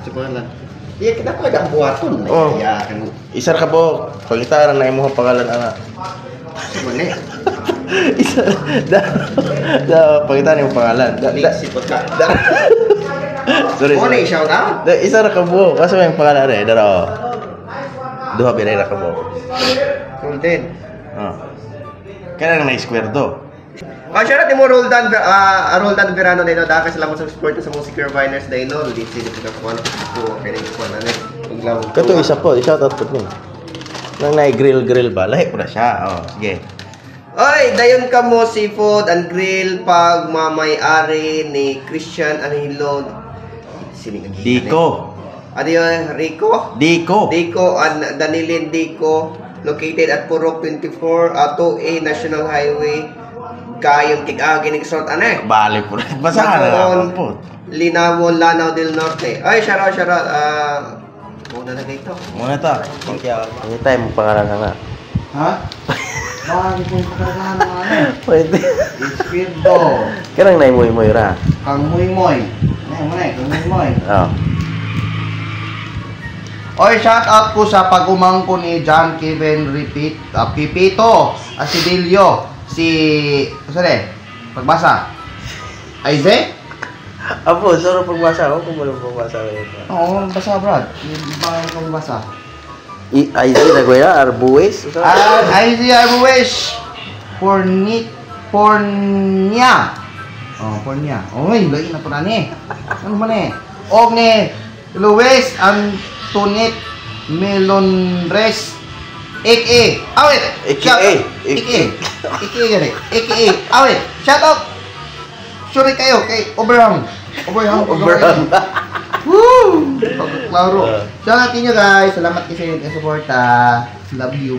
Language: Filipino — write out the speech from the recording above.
Sa pangalan. Iya, kenapa ada buaton? Oh. Ya, kan. Isar ka po. Pagitaran na imo pangalan ana. Mana? Isa da pagitaran imo pangalan. Sipot ka. Sorry. Oh, na shout out. Da isa ra ka po. Kaso yung pangalan re daro. Duha pira ra ka po. Content. Ah. Kaya na square do. Shoutout mo Roldan Verano na ino. Daka salamat sa support sa Music Viners na ino. Dito ka po. Kaya ko na rin. Kato isa po. I-shoutout po niyo. Nang grill ba? Lahi po na siya. Oh, sige. Oy, dayon ka mo Seafood and Grill pag mamay-ari ni Christian Anhilo. Sining Dico. Ano yun? Rico? Dico and Danilin Dico. Located at Purok 24, 2A National Highway. Kayong kig-agi ng resort, ano Bali po. Basahan na lang po. Linawon, Lanao del Norte. Ay, shoutout. Muna na ito. Muna ta. Hindi tayo mo pangalan na. Ha? Bakit mo pangalan na Pwede. Espirito. Karang naimoy-moy ra. Kang muy-moy. Kang muy-moy. Oo. Oy, shout out po sa pagumangko ni John Kevin Pipito Asidilio. Pagbasa. Isaac? Apo, soro pagbasa ako. Kung walang pagbasa ko ito. Oo, basa, Brad. Bakit ka magbasa? Isaac na kuya? Arbues? Isaac Arbues. Pornia. Pornia. Oy, lagi na po na ni. Ano man eh? Og ni Luis Antoinette Melonres. AKA. Awit. AKA gani. AKA. Awit. Shout out. Sorry kayo kay Oberham. Woo! Pagkaklaro. Shout out inyo guys. Salamat kasi sa support. Love you.